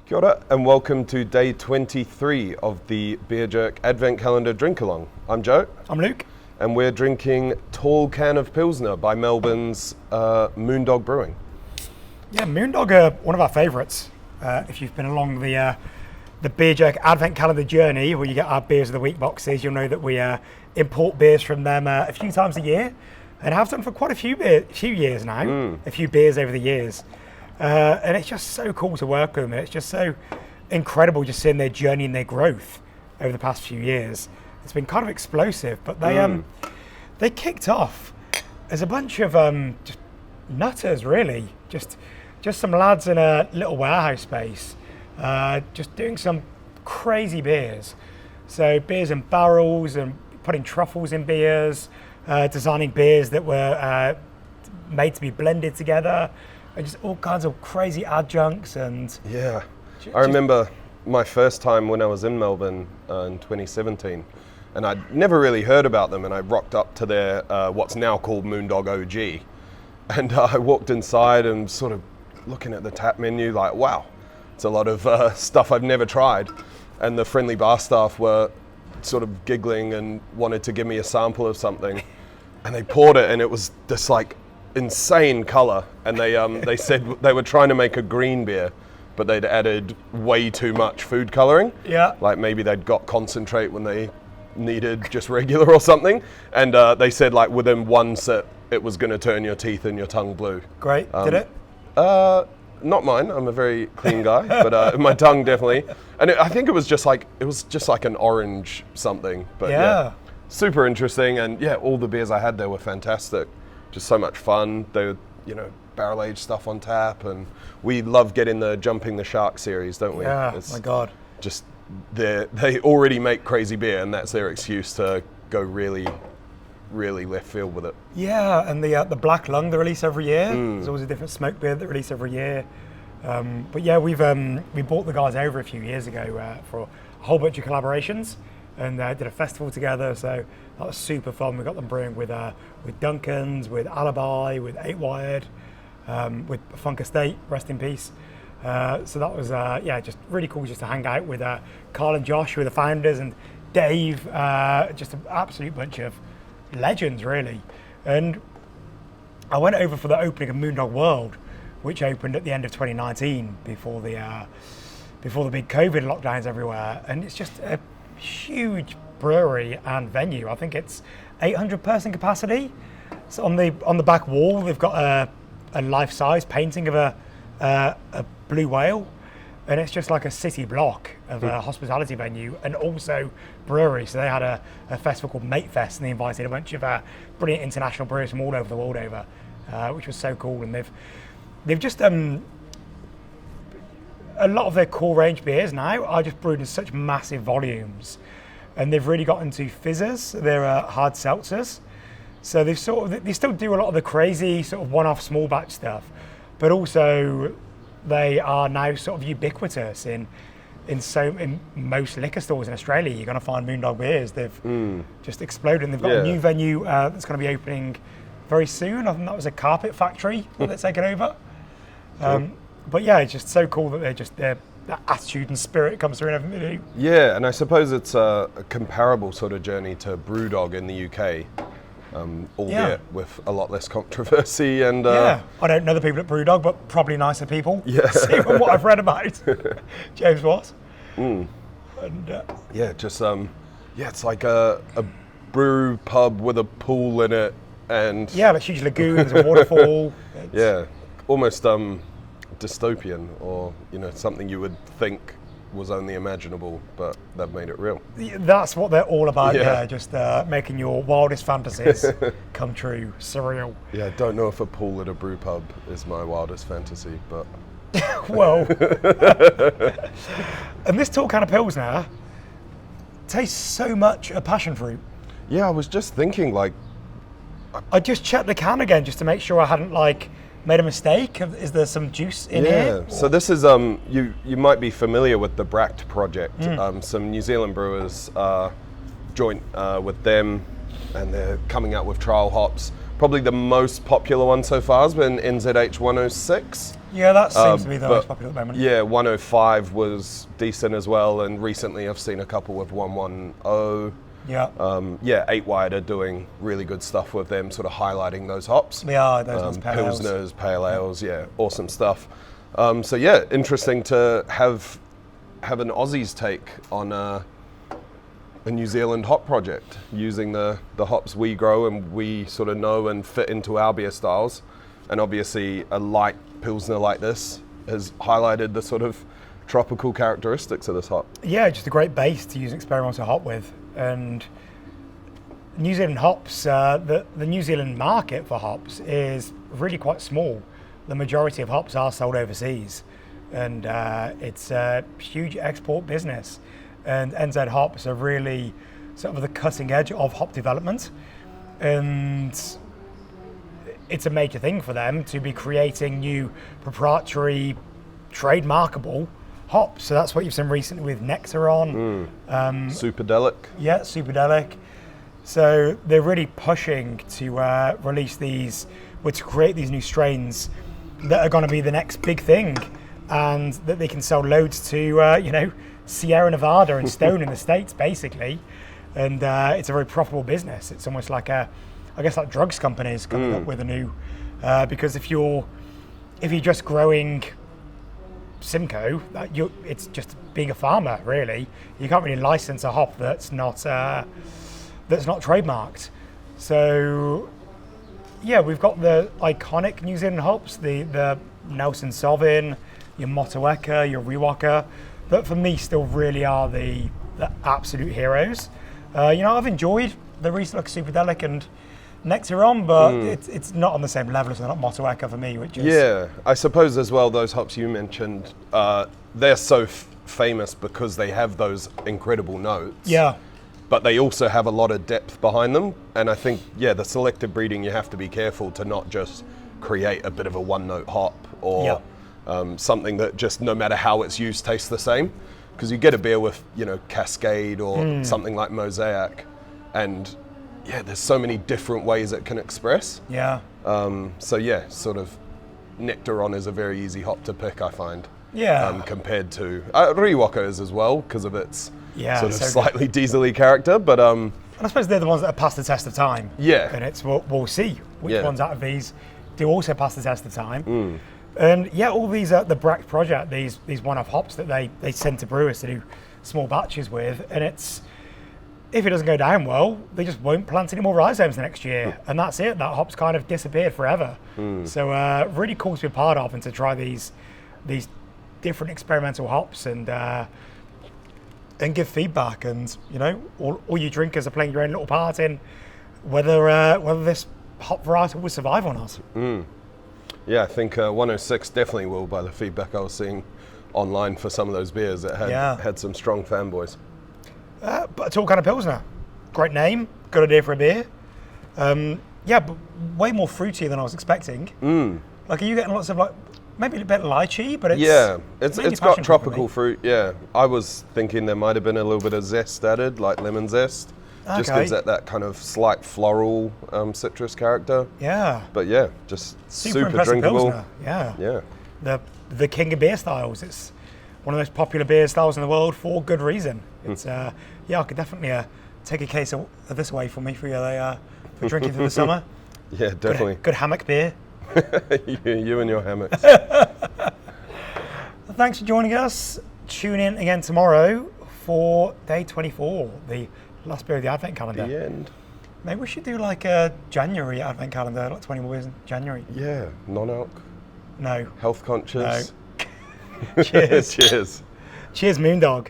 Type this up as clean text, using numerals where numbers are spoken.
Kia ora and welcome to day 23 of the Beer Jerk Advent Calendar Drink Along. I'm Joe. I'm Luke. And we're drinking Tall Can of Pilsner by Melbourne's Moondog Brewing. Yeah, Moondog are one of our favourites. If you've been along the Beer Jerk Advent Calendar journey, where you get our Beers of the Week boxes, you'll know that we import beers from them a few times a year, and have done for quite a few years now, a few beers over the years. And it's just so cool to work with them, and it's just so incredible just seeing their journey and their growth over the past few years. It's been kind of explosive, but they kicked off as a bunch of just nutters, really. Just some lads in a little warehouse space, just doing some crazy beers. So beers in barrels and putting truffles in beers, designing beers that were made to be blended together. And just all kinds of crazy adjuncts and... Yeah, I remember my first time when I was in Melbourne in 2017, and I'd never really heard about them, and I rocked up to their what's now called Moondog OG, and I walked inside and sort of looking at the tap menu like, wow, it's a lot of stuff I've never tried, and the friendly bar staff were sort of giggling and wanted to give me a sample of something, and they poured it, and it was just like insane color, and they said they were trying to make a green beer, but they'd added way too much food coloring. Yeah, like maybe they'd got concentrate when they needed just regular or something, and they said like within one sip it was going to turn your teeth and your tongue blue. Great. Did it? Not mine. I'm a very clean guy, but my tongue definitely. And I think it was just like an orange something. But yeah, super interesting. And yeah, all the beers I had there were fantastic. Just so much fun. They were, barrel aged stuff on tap, and we love getting the Jumping the Shark series, don't we? Yeah, my God. Just they already make crazy beer, and that's their excuse to go really, really left field with it. Yeah, and the Black Lung they release every year. There's always a different smoke beer that release every year. But yeah, we brought the guys over a few years ago for a whole bunch of collaborations, and did a festival together. So that was super fun. We got them brewing with Duncan's, with Alibi, with 8 Wired, with Funk Estate, rest in peace. So that was just really cool just to hang out with Carl and Josh, who are the founders, and Dave, just an absolute bunch of legends, really. And I went over for the opening of Moondog World, which opened at the end of 2019 before the big COVID lockdowns everywhere, and it's just a huge brewery and venue. I think it's 800 person capacity. So on the back wall they've got a life-size painting of a blue whale, and it's just like a city block of a hospitality venue and also brewery. So they had a festival called Mate Fest, and they invited a bunch of brilliant international brewers from all over the world over, which was so cool. And they've just a lot of their core range beers now are just brewed in such massive volumes, and they've really got into fizzers. They're hard seltzers, so they still do a lot of the crazy sort of one-off small batch stuff, but also they are now sort of ubiquitous in most liquor stores in Australia. You're going to find Moondog beers. They've just exploded, and they've got a new venue that's going to be opening very soon. I think that was a carpet factory that they're taking over. But yeah, it's just so cool that their attitude and spirit comes through in everything they do. Yeah, and I suppose it's a comparable sort of journey to Brewdog in the UK, albeit with a lot less controversy. And I don't know the people at Brewdog, but probably nicer people. Yeah, from what I've read about. James was. And it's like a brew pub with a pool in it, and like huge lagoons and waterfall. Almost dystopian, or something you would think was only imaginable, but they've made it real. That's what they're all about. Just making your wildest fantasies come true. Surreal. Yeah, I don't know if a pool at a brew pub is my wildest fantasy, but well. And this Tall Can of Pilsner tastes so much of passion fruit. Yeah, I was just thinking, like, I just checked the can again just to make sure I hadn't made a mistake. Is there some juice in here? Yeah, so this is, you might be familiar with the Bract project. Some New Zealand brewers joint with them, and they're coming out with trial hops. Probably the most popular one so far has been NZH 106. Yeah, that seems to be the most popular at the moment. Yeah, 105 was decent as well, and recently I've seen a couple with 110. Yeah. 8 Wide are doing really good stuff with them, sort of highlighting those hops. Yeah, those ones, pale ales. Pilsners, pale ales, yeah, awesome stuff. So yeah, interesting to have an Aussie's take on a New Zealand hop project, using the hops we grow and we sort of know and fit into our beer styles. And obviously a light Pilsner like this has highlighted the sort of tropical characteristics of this hop. Yeah, just a great base to use an experimental hop with. And New Zealand hops, the New Zealand market for hops is really quite small. The majority of hops are sold overseas, and it's a huge export business. And NZ hops are really sort of the cutting edge of hop development, and it's a major thing for them to be creating new proprietary, trademarkable hops. So that's what you've seen recently with Nectaron. Superdelic. Yeah, Superdelic. So they're really pushing to release these, or to create these new strains that are going to be the next big thing, and that they can sell loads to, Sierra Nevada and Stone in the States, basically. And it's a very profitable business. It's almost like like drugs companies coming up with a new, because if you're just growing Simcoe, it's just being a farmer, really. You can't really license a hop that's not trademarked. So yeah, we've got the iconic New Zealand hops, the Nelson Sauvin, your Motueka, your Riwaka, that for me still really are the absolute heroes. I've enjoyed the recent Superdelic and Nectaron, but it's not on the same level as Motueka for me, which is... Yeah, I suppose as well, those hops you mentioned, they're so famous because they have those incredible notes. Yeah. But they also have a lot of depth behind them. And I think, the selective breeding, you have to be careful to not just create a bit of a one-note hop or something that just, no matter how it's used, tastes the same. Because you get a beer with, Cascade or something like Mosaic, and there's so many different ways it can express. Yeah. Sort of Nectaron is a very easy hop to pick, I find. Yeah. Compared to Riwaka is as well, because of its sort of so slightly diesel-y character, but and I suppose they're the ones that have passed the test of time. Yeah. And we'll see which ones out of these do also pass the test of time. And all these the Bract project, these one-off hops that they send to brewers to do small batches with, and it's, if it doesn't go down well, they just won't plant any more rhizomes the next year, and that's it. That hop's kind of disappeared forever. So really cool to be a part of and to try these different experimental hops and give feedback, and all you drinkers are playing your own little part in whether this hop variety will survive or not. Yeah, I think 106 definitely will, by the feedback I was seeing online for some of those beers. It had some strong fanboys. But a tall kind of Pilsner. Great name, good idea for a beer. But way more fruity than I was expecting. Are you getting lots of maybe a bit lychee, but it's got tropical fruit. Yeah, I was thinking there might have been a little bit of zest added, like lemon zest. Okay. Just gives that kind of slight floral citrus character. Yeah. But just super drinkable. Pilsner. Yeah. The king of beer styles. It's one of the most popular beer styles in the world for good reason. It's I could definitely take a case of this away from me for drinking through the summer. Yeah, definitely. Good hammock beer. you and your hammocks. Thanks for joining us. Tune in again tomorrow for day 24, the last beer of the Advent calendar. The end. Maybe we should do a January Advent calendar, 20 more beers in January. Yeah, non-alc. No. Health conscious. No. Cheers. Cheers. Cheers, Moondog.